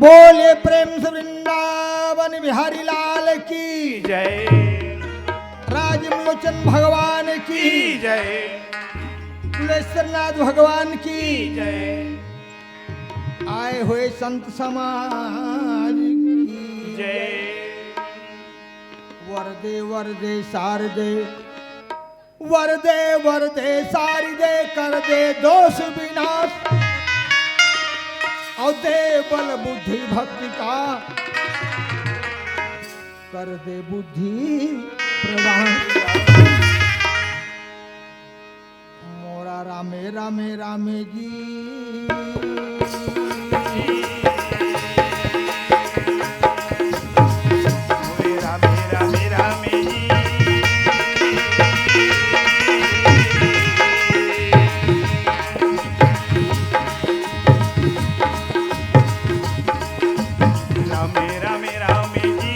बोले प्रेम से वृंदावन बिहारी लाल की जय। राजमोचन भगवान की जय। तुलेश्वरनाथ भगवान की जय। आए हुए संत समाज की जय। वरदे वरदे शारदे वरदे वरदे शारदे कर दे दोष विनाश और दे बल बुद्धि भक्ति का कर दे बुद्धि प्रदान। मोरा रामे रामे रामे जी मेरा मेरा मेरा मेरी मेरा मेरा मेरी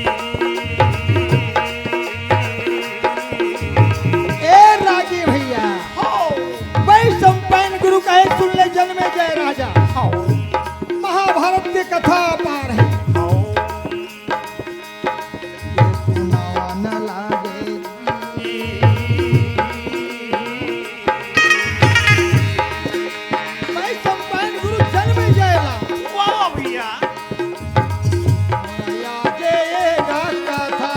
ए राजी भैया भाई संपन्न गुरु कहे सुन ले जन्मे जय राजा। महाभारत की कथा पार है ये सुनावा न लागे भाई संपन्न गुरु जन्मे जय राजा। वाह भैया यादेगा कथा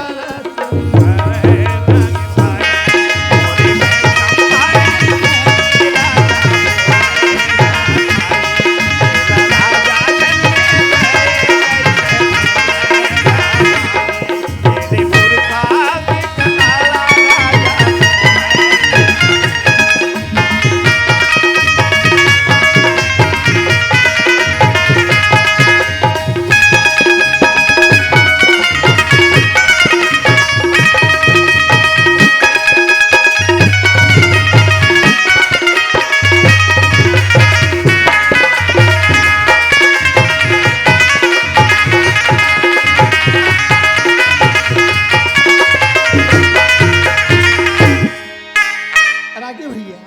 राजी भैया।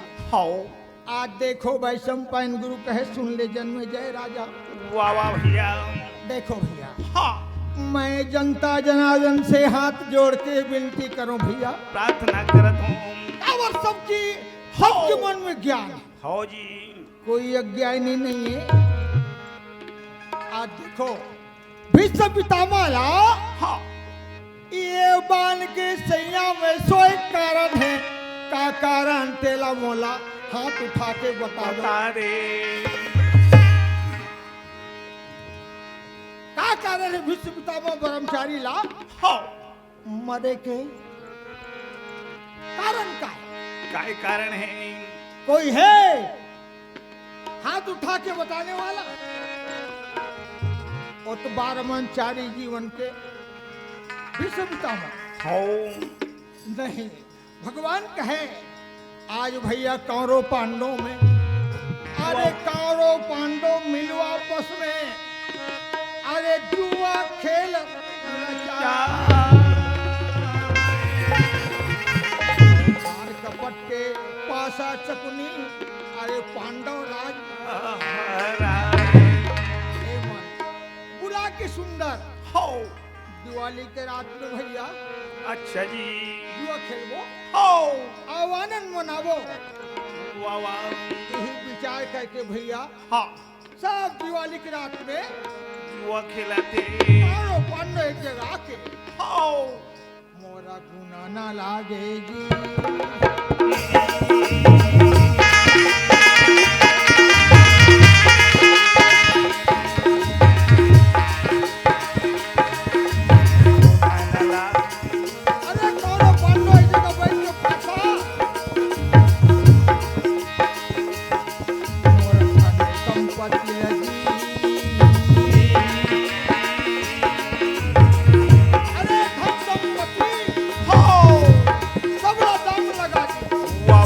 आज देखो भाई संपन्न गुरु कहे सुन ले जन्मे जय राजा। वाह वाह भैया देखो भैया मैं जनता जनार्दन से हाथ जोड़ के विनती करूं भैया प्रार्थना करत हूँ और सबके मन में ज्ञान है। हो जी कोई अज्ञानी नहीं है। आज देखो विश्व पितामह ये बान के सैया में सोए कारण है का कारण तेला मोला हाथ उठा के बता दो बता दे का कारण है विश्व पितामह ब्रह्मचारी ला मरे के कारण का है? काय कारण है कोई है हाथ उठा के बताने वाला? और तो ब्रह्मचारी जीवन के विश्व पितामह हो नहीं। भगवान कहे आज भैया कौरव पांडव में अरे कौरव पांडव मिलो आपस में अरे जुआ खेल मार कपट के पासा चकुनी अरे पांडव राज हे मन बुला के सुंदर हो दिवाली के रात में भैया अच्छा जी जुआ खेलबो हो और आनंद मनावो। वाह वाह यही विचार करके भैया हाँ सब दिवाली की रात में जुआ खिलाते चारों पांडव एक जगह आके हो मोरा गुना ना लागे जी अरे चारों पांडव एक जगह बैठ के पूछा मोरा खाने संपत्ति है जी अरे धन संपत्ति हो सबला दाम लगा दी। वाह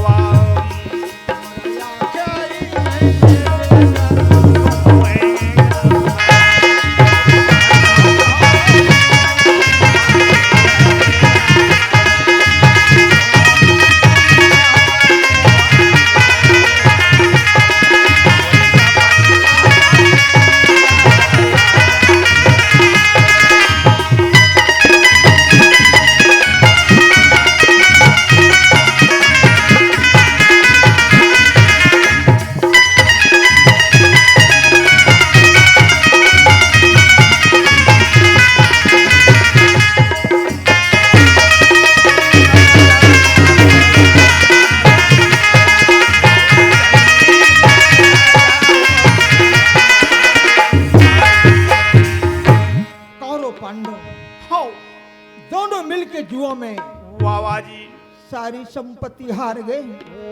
संपत्ति हार गए,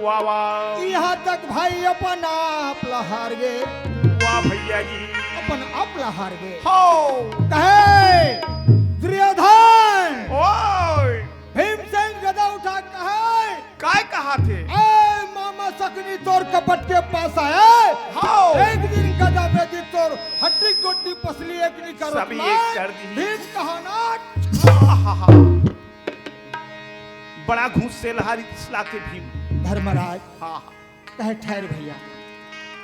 वाह वाह यहाँ तक भाई अपन आप हार गए, वाह भैया जी अपन आप हार गए। हो कहे दुर्योधन, ओए भीमसेन गदा उठा कहे काय कहा थे ए मामा सकनी तोर कपट के पास आए, हो एक दिन गदा में दी तोर हड्डी गोड्डी पसली एक नहीं करो सब एक कर दी। भीम कहाना आहा। बड़ा घूस से लहारी तिसला के भीम धर्मराज हाँ कहे ठहर भैया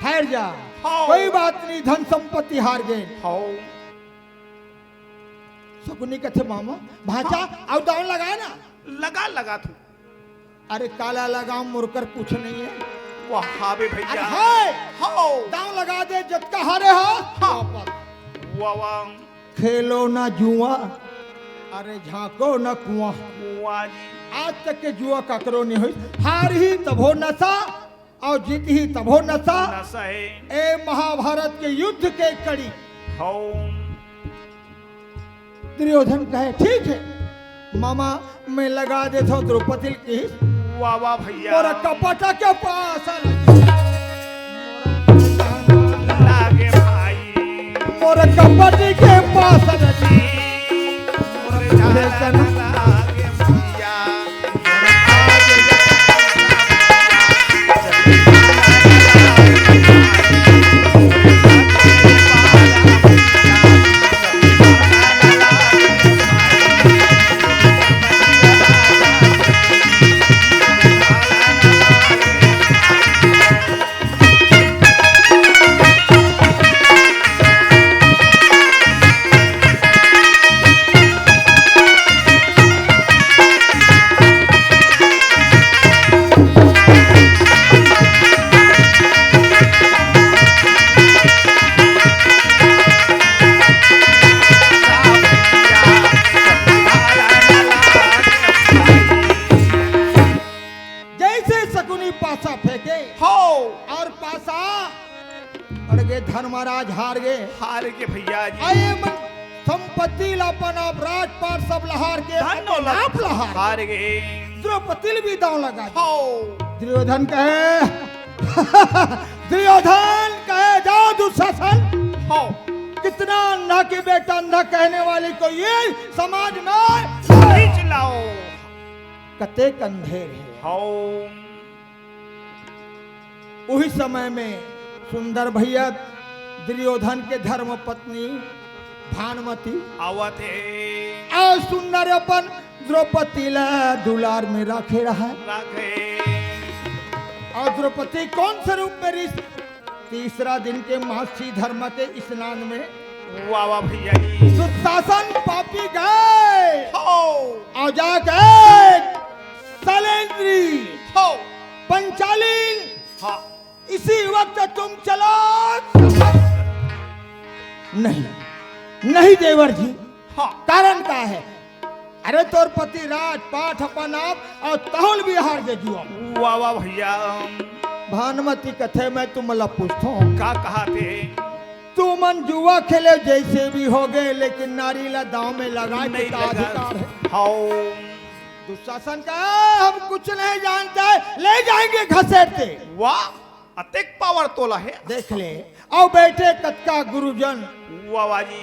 ठहर जा, हाँ। कोई बात नहीं, धन संपत्ति हार गए। हो शकुनी कथे मामा भाचा और दांव लगाए ना, लगा लगा तू अरे काला लगाम मुड़कर कुछ नहीं है, वाह हावे अरे भैया हाय हो दांव लगा दे जटका हारे हो हाँ। वापस। वाह वाह खेलो ना जुआ, अरे झांको ना कुआं, वाह जी आज तक के जुआ ककरो नहीं हुई, हार ही तब हो नशा और जीत ही तब हो नशा। नशा है ए महाभारत के युद्ध के कड़ी। हो दुर्योधन कहे ठीक है मामा मैं लगा देता हूँ द्रौपदी की, वाह वाह भैया और कपटा के पास लागे भाई और कपटी के पास लगी। मोर झाला लागे भैया धर्मराज हार गए, हार के भैया जी आए मन संपत्ति लापन आप राजपाट सब लहार के धन आप लहार हार गए द्रौपदी भी दांव लगा दी। हो दुर्योधन कहे दुर्योधन कहे जाओ दुशासन, हो कितना अंधा के बेटा अंधा कहने वाले को ये समाज में खींच लाओ कते अंधेर है। हो उसी समय में सुंदर भैया दुर्योधन के धर्म पत्नी भानुमति आवत है और सुंदर अपन द्रौपदी ला दुलार में रखे रहा राखे और द्रौपदी कौन से रूप में तीसरा दिन के मासी धर्म के स्नान में वाह वाह भैया जी दुशासन पापी गए हो और जाके सलेंद्री हो पंचालीन हाँ इसी वक्त तुम चलो। नहीं नहीं देवर जी, हाँ कारण क्या है? अरे तोर पति राजपाट अपन आप और तहुल बिहार के जुआ वाह वाह भैया भानुमति कथे में तुम ला पूछता हूँ का कहा थे तू मन जुआ खेले जैसे भी हो गए लेकिन नारी ला दांव में लगाए नहीं का लगा अधिकार है। हो दुशासन का हम कुछ नहीं जानते ले जाएंगे घसेटते। वाह अतिक पावर तोला है देख ले और बैठे कतका गुरुजन वाह वाह जी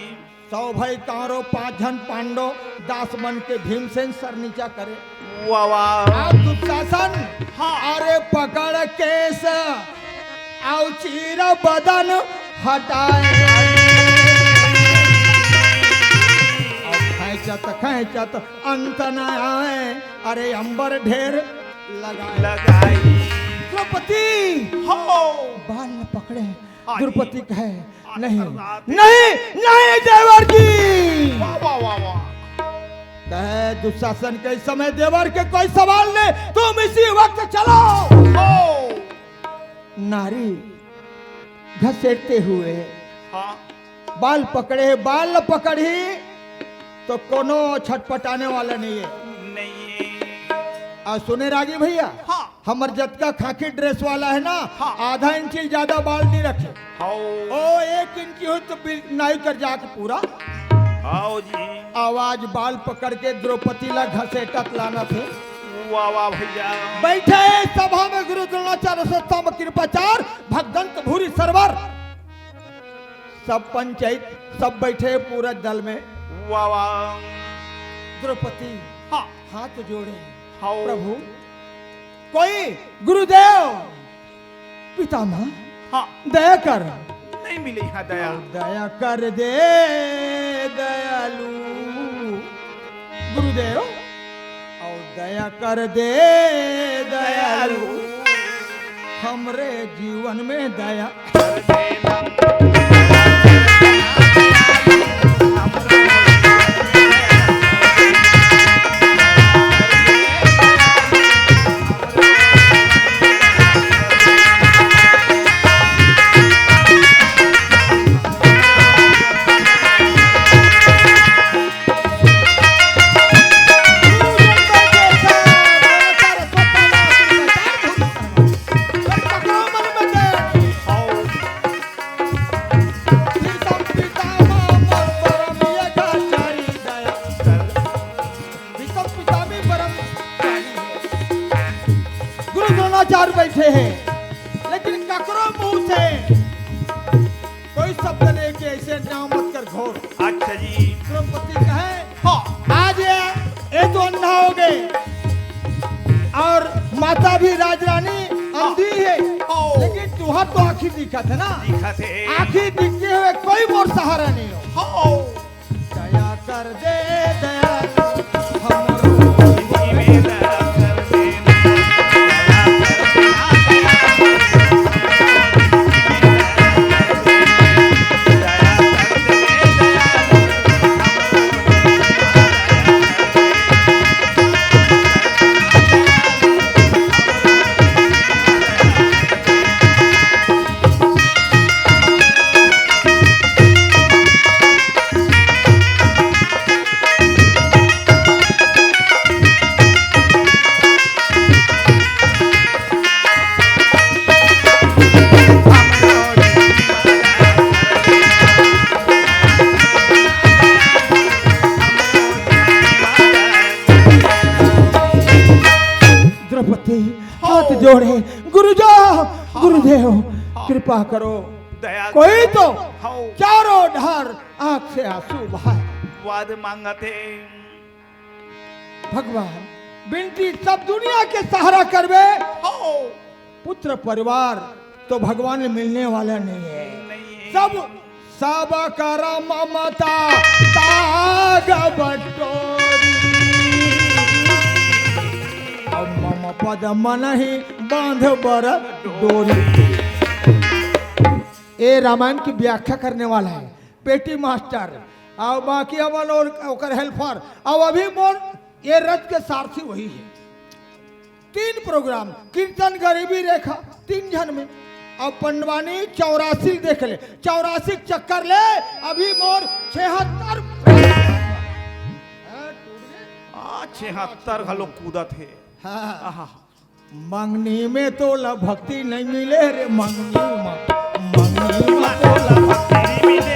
100 भाई कारो 5 जन पांडव 10 बन के भीमसेन सर नीचा करे वाह वाह आप दुशासन हाँ अरे पकड़ केस और चीर बदन हटाए और खैचत अंत न आए अरे अंबर ढेर लगाए लगाई द्रौपदी हो बाल न पकड़े हाँ द्रौपदी जी। कहे हाँ, नहीं रात- नहीं नहीं देवर जी वाह वाह वाह वाह कहे दुशासन के समय देवर के कोई सवाल नहीं तुम इसी वक्त चलो। हो नारी घसेटते हुए हाँ बाल पकड़े बाल न पकड़ी तो कोनो छटपटाने वाला नहीं है। नहीं और सुने रागी भैया हाँ हमर जतका खाकी ड्रेस वाला है ना हाँ। आधा इंची ज्यादा बाल नहीं रखे हो ओ 1 इंची हो तो नहीं कर जाके पूरा आओ जी आवाज बाल पकड़ के द्रौपदी ला घसेटत लाना थे वाह वाह भैया बैठे सभा में गुरु द्रोणाचार्य सत्ता में कृपाचार भगदंत भूरी सरवर सब पंचायत सब बैठे पूरा दल में। वाह वाह द्रौपदी हाँ हाथ जोड़े हाँ प्रभु कोई गुरुदेव पितामह हाँ दया कर नहीं मिले यहाँ दया दया कर दे दयालु गुरुदेव और दया कर दे दयालु हमरे जीवन में दया कर देना द्रोणाचार्य बैठे हैं लेकिन ककरो मुंह से कोई शब्द लेके ऐसे नाम मत कर घोर। अच्छा जी द्रौपदी कहे हाँ आज ये तो अंधा हो गए और माता भी राजरानी अंधी है लेकिन तुहर तो आँखी दिखा था ना दिखा थे आँखी दिखते हुए कोई मोर सहारा नहीं हो। हाँ दया कर दे दया जिंदगी में दया कर देना हाथ जोड़े गुरुजो गुरुदेव कृपा करो दया कोई तो हाँ चारों ढार आंख से आंसू बहाए। वाद मांगा थे भगवान बिनती सब दुनिया के सहारा करवे हाँ पुत्र परिवार तो भगवान में मिलने वाला नहीं है। नहीं सब सब कर ममता ताग बटोरी अब मम पद मन ही बांध बर डोरी। ए रामायण की व्याख्या करने वाला है पेटी मास्टर और बाकी अमल और ओकर हेल्पर और अभी मोर ये रथ के सारथी वही है। 3 प्रोग्राम कीर्तन गरीबी रेखा 3 जन में अब पंडवानी 84 देख ले 84 चक्कर ले अभी मोर 76 76 घलो कूदा थे हाँ आहा मंगनी में तो ला भक्ति नहीं मिले रे मंगनी में तो ला भक्ति मिले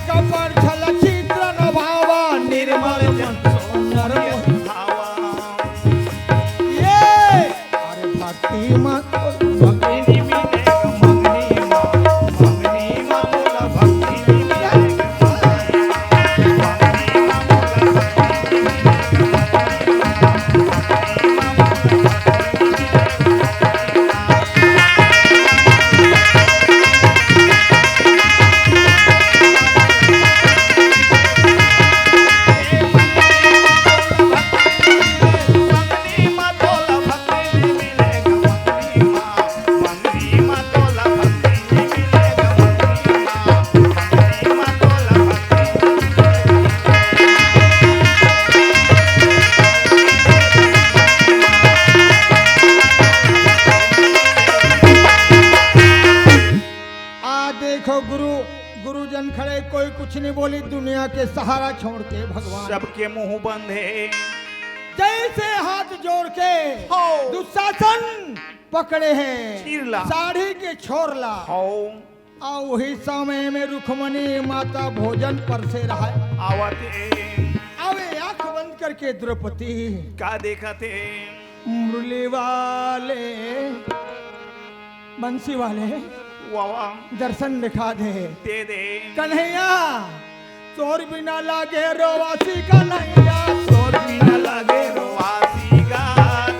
कपड़ छल चित्र न भावा निर्मल मन सुंदर मोहि भावा ये अरे भक्ति मत भक्ति देखो गुरुजन खड़े, कोई कुछ नहीं बोली, दुनिया के सहारा छोड़ के भगवान सबके मुंह बंद है। जैसे हाथ जोड़ के हो। दुशासन पकड़े हैं चीरला। साड़ी के छोरला आ वही समय में रुक्मणी माता भोजन परसे रहा है। आवते अवे आंख बंद करके द्रौपदी का देखा थे मुरली वाले बंसी वाले वावा दर्शन दिखा दे दे कन्हैया, तोर बिना लागे रोवासी कन्हैया, तोर बिना लागे रोवासी गा,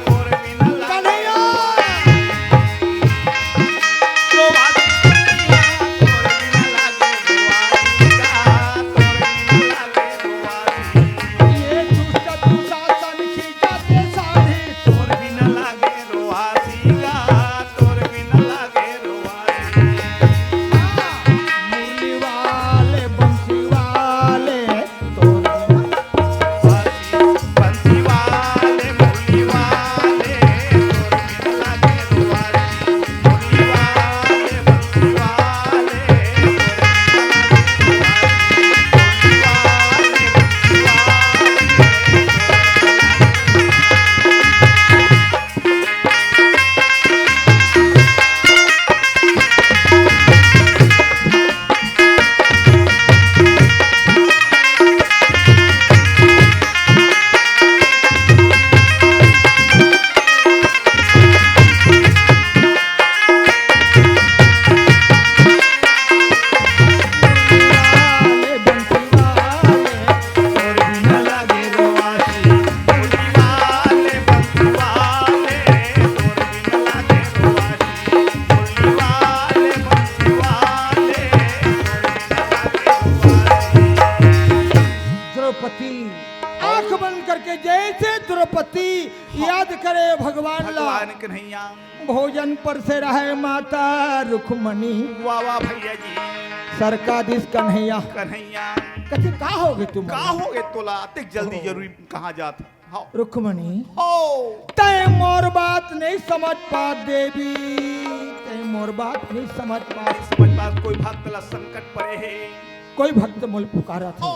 तोर बिना लागे कन्हैया रोवासी गा, तोर बिना लागे रोवासी गा, तोर बिना लागे रोवासी। ये दुष्ट दुशासन खींचते साड़ी, तोर बिना लागे रोवासी गा, तोर बिना लागे रोवासी। मुरली वाले बंसी वाले तोर बंसी वाले मुरली वाले, तोर बिना लागे रोवासी। मुरली वाले बंसी वाले, वाले बंसी वाले तोर बिना लागे रोवासी। मुरली वाले बंसी वाले, तोर बिना लागे रोवासी। मुरली वाले बंसी वाले, तोर बिना लागे रोवासी। द्रौपदी आंख बंद करके जैसे द्रौपदी याद करे भगवान ला भगवान कन्हैया भोजन पर से रहे माता रुक्मणी वाह वाह भैया जी सरकादिश कन्हैया कन्हैया कहते का होगे तुम का हो गए तोला तक जल्दी जरूरी कहाँ जात हाँ रुक्मणी हो तय मोर बात नहीं समझ पा देवी, तय मोर बात नहीं समझ पा, समझ बात कोई भक्त ला संकट पड़े है कोई भक्त मोल पुकारा था हो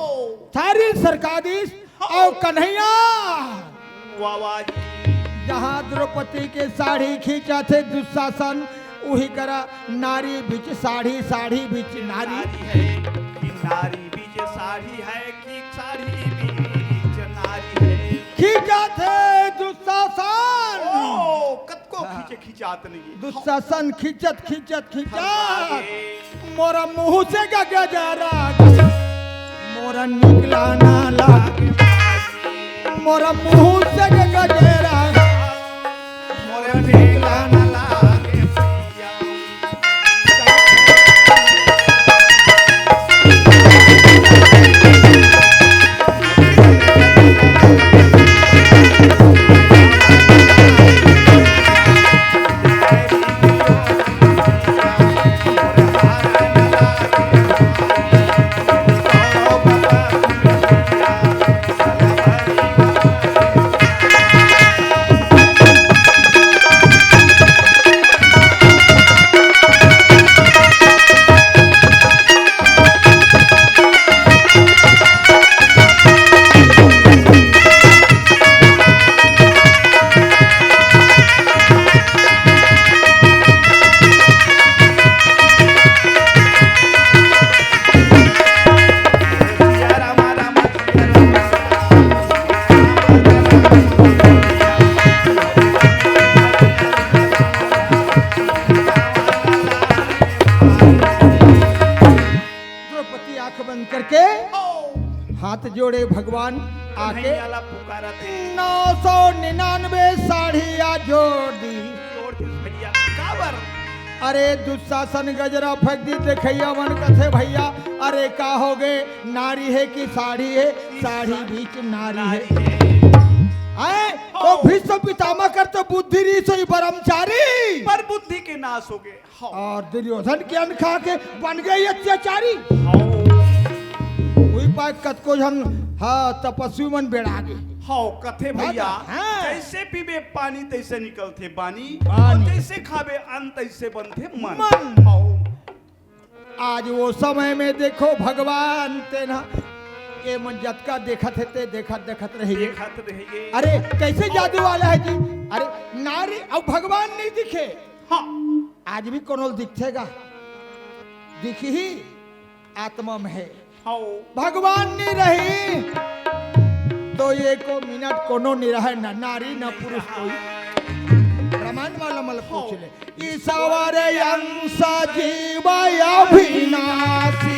सारी सरकादिश और कन्हैया वाह वाह जी जहाँ द्रौपदी के साड़ी खींचा थे दुशासन वही करा नारी बीच साड़ी, साड़ी बीच नारी नारी है कि नारी बीच साड़ी है कि साड़ी बीच नारी है खींचा थे दुशासन, ओ कत को खींचे खींचात नहीं दुशासन खींचत खींचत खींचत फरमाइए। मोरा मुंह से गजरा मोरा निकला ना लागे, मोरा मुंह से गजरा मोरे निकला न लागे पिया द्रौपदी आंख बंद करके हाथ जोड़े भगवान आके कन्हैयाला पुकारा थे 999 साड़ियाँ जोड़ दी। जोड़ दिस भैया काबर अरे दुशासन गजरा फेंक दी देखैया मन कथे भैया अरे का हो गए नारी है कि साड़ी है साड़ी बीच नारी है आए तो भीष्म पितामह करते बुद्धि री सोई ब्रह्मचारी पर बुद्धि के नाश हो गए और दुर्योधन के अन्न खा के बन गए अत्याचारी वही पाए कत को जन हाँ तपस्वी मन बेड़ा गए हाँ कथे भैया हाँ। जैसे पीबे पानी तैसे निकलते बानी बानी। और जैसे खाबे अन्न तैसे बनते मन मन। हाँ। आज वो समय में देखो भगवान तेना ये मन जतका देखत है ते देखत रहिए देखत रहिए अरे कैसे जादू वाला है जी अरे नारी अब भगवान नहीं दिखे हाँ आज भी कौन दिखेगा दिख ही आत्मा में है हाँ भगवान नहीं रही तो ये को मिनट कोनो नहीं रहे न नारी न पुरुष कोई रामायण वाला मल पूछ ले ईश्वर अंश जीव अविनाशी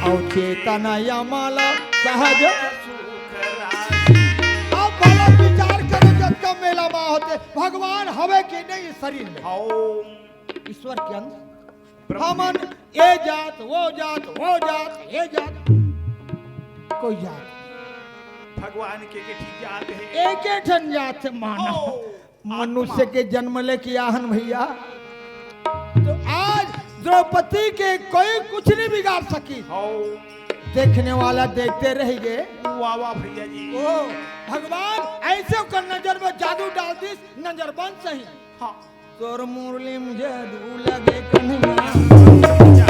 और चेतन यमल सहज अब बड़ा विचार करो जब का मेला में होते भगवान हवे कि नहीं शरीर में ईश्वर के अंश हमन ये जात वो जात ये जात कोई जात भगवान के ठीक जात है एक ठन जात मानव मनुष्य के जन्म ले की आहन भैया तो आज द्रौपदी के कोई कुछ नहीं बिगाड़ सकी देखने वाला देखते रह गए वाह वाह भैया जी ओ भगवान ऐसे कर नजर में जादू डाल दी नजर बंद सही हाँ तोर मुरली में जादू लगे कन्हैया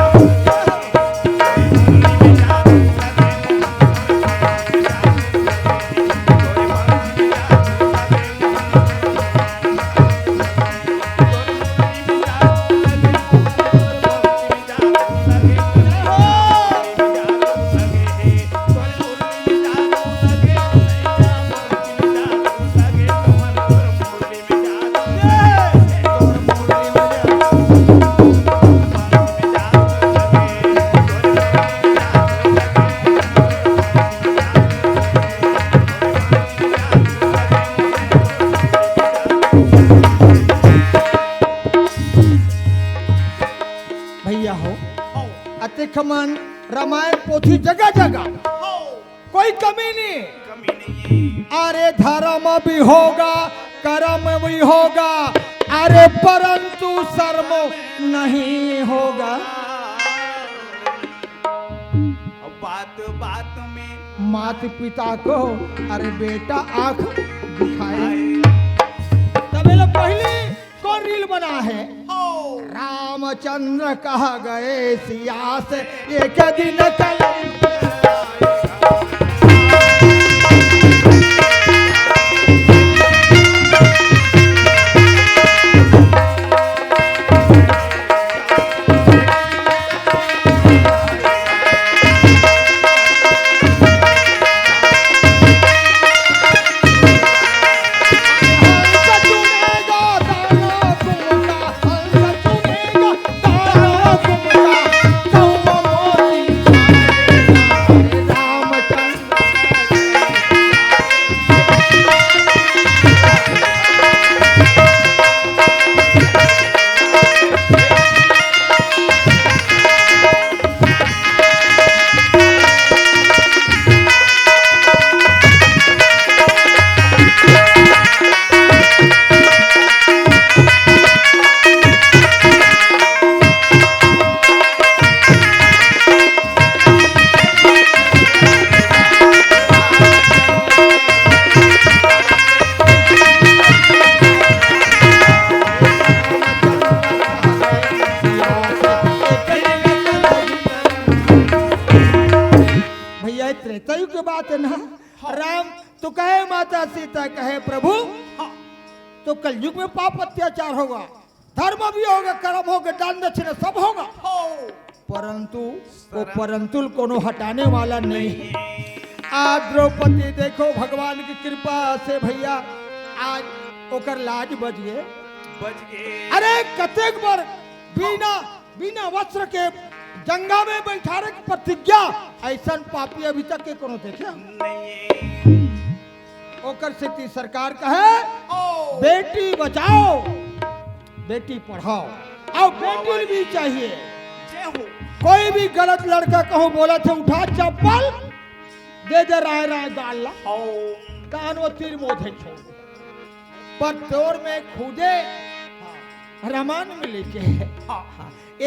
भैया हो अतिक्रमण रामायण पोथी जगह जगह कोई कमी नहीं कमी नहीं अरे धर्म भी होगा कर्म भी होगा अरे परंतु शर्म नहीं होगा बात बात में माता पिता को अरे बेटा आंख दिखाए तब लोग पहले कौन रील बना है रामचंद्र कहा गए सिया से एक दिन कल त्रेतायुग की बात है ना राम तो कहे माता सीता कहे प्रभु तो कलयुग में पाप अत्याचार होगा धर्म भी होगा कर्म होगा दान दक्षिणा सब होगा परंतु वो परंतु कोनो हटाने वाला नहीं है। आज द्रौपदी देखो भगवान की कृपा से भैया आज ओकर लाज बच गए बच गए अरे कतेक बार बिना बिना वस्त्र के जंगा में बैठाने की प्रतिज्ञा ऐसा पापी अभी तक के कोनो देखे नहीं ओकर से सरकार कहे बेटी बचाओ बेटी पढ़ाओ और बेटी भी चाहिए। जय हो कोई भी गलत लड़का कहो बोला थे उठा चप्पल दे दे राय राय डाल ला हो कान वो तीर मोधे छोड़ पर तोर में खुदे रमान में लिखे है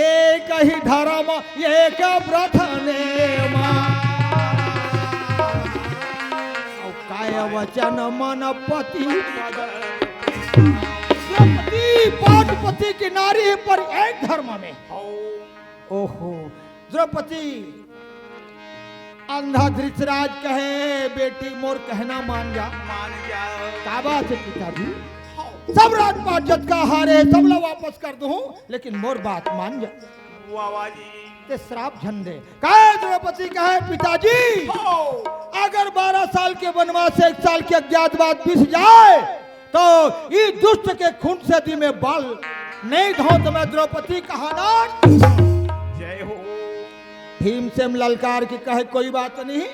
एक ही धर्म एक व्रत ने काय वचन मन पति द्रौपदी पाटपति की नारी है पर एक धर्म में। ओहो द्रौपदी अंधा धृतराज कहे बेटी मोर कहना मान जा का बात है पिताजी सब राजपाट जद का हारे सब ला वापस कर दूं लेकिन मोर बात मान जा वाह जी ते श्राप झंडे कहे द्रौपदी कहे पिताजी अगर 12 साल के वनवास से 1 साल के अज्ञातवास बीत जाए तो ये दुष्ट के खून से दी में बाल नहीं धो तो मैं द्रौपदी कहाना जय हो भीम से ललकार की कहे कोई बात नहीं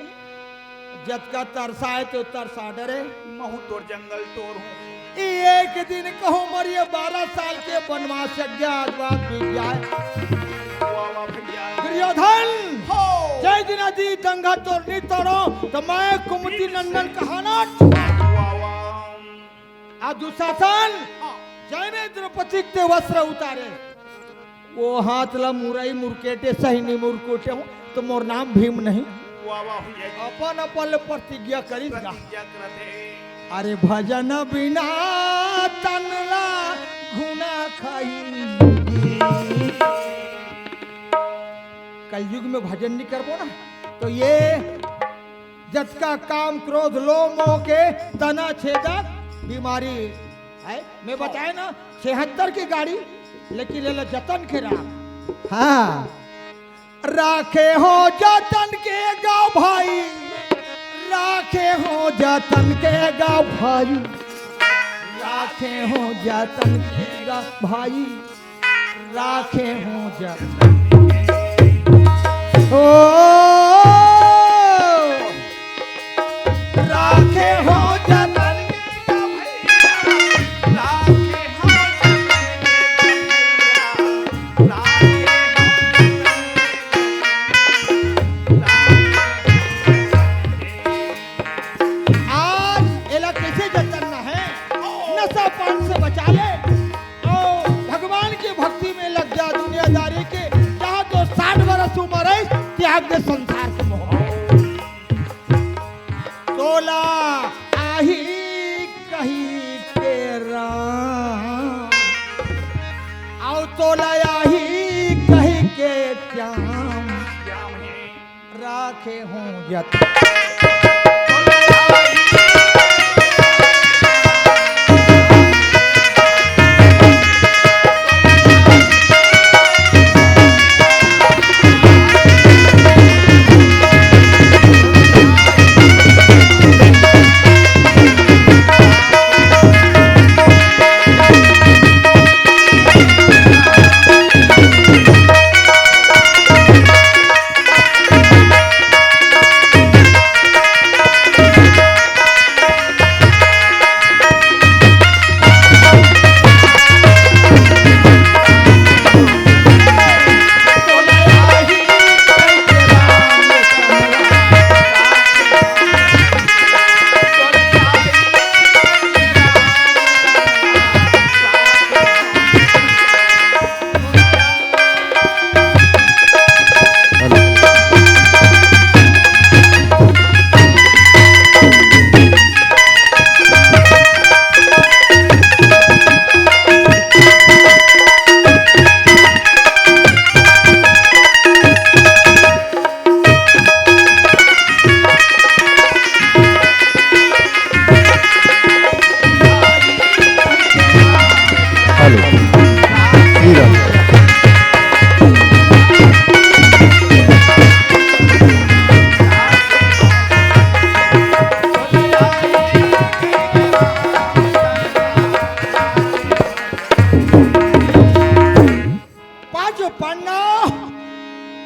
जद का तरसाए तो तरसा डरे महू तोर जंगल तोर हूँ एक दिन कहो मरिए 12 साल के वनवास से अज्ञातवास बीत जाए वाह भैया दुर्योधन हो जय दिन दी दंगा तोड़नी तोड़ो तो मैं कुमति नंदन कहाना आ दुशासन जय में द्रौपदी के वस्त्र उतारे वो हाथ ला मुरई मुरकेटे सही नहीं मुरकोटे हूँ तो मोर नाम भीम नहीं वाह भैया जी अपन अपन प्रतिज्ञा करी प्रतिज्ञा करते अरे भजन बिना तनला घुना खाई कलयुग में भजन नहीं करबो ना तो ये जत का काम क्रोध लोभ मोह के तना छेदक बीमारी है मैं बताया ना 76 की गाड़ी लेकिन ले लो जतन के राख हाँ राखे हो जतन के गाँव भाई राखे हो जतन के गाँव भाई राखे हो जतन के गाँव भाई राखे हो जतन ओ राखे हो जतन आज एला कैसे जतन है नशा पान से बचा ले और भगवान की भक्ति में लग जा दुनियादारी के जहाँ तो 60 वर्ष उम्र है त्याग दे संसार के मोह तोला आही कही के राम आओ तोला आही कही के श्याम राखे हूँ जतन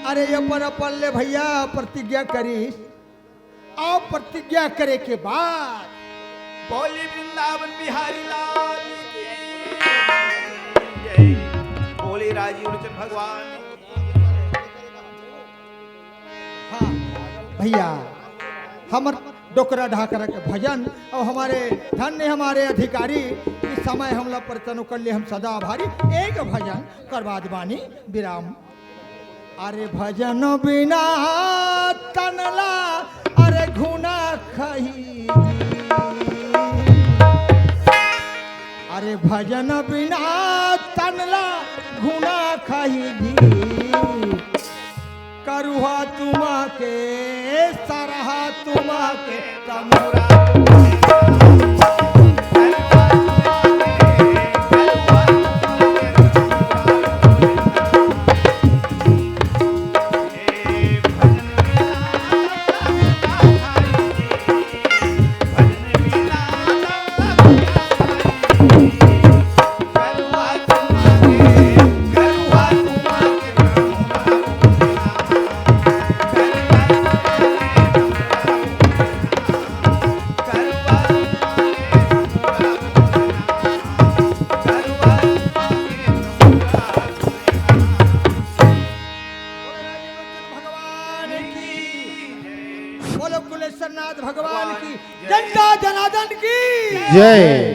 अरे ये पर ले भैया प्रतिज्ञा करीस और प्रतिज्ञा करे के बाद बोली वृंदावन बिहारी लाल की जय। बोली राजीव लोचन भगवान की। हाँ भैया हमर डोकरा ढाकरा के भजन और हमारे धन्य हमारे अधिकारी इस समय हमला प्रचन कर लिए हम सदा आभारी। एक भजन करवाद बानी विराम। अरे भजन बिना तनला अरे घुना खही, अरे भजन बिना तनला घुना खही, करुहा तुमा के सरहा तुमा के तमुरा। जय।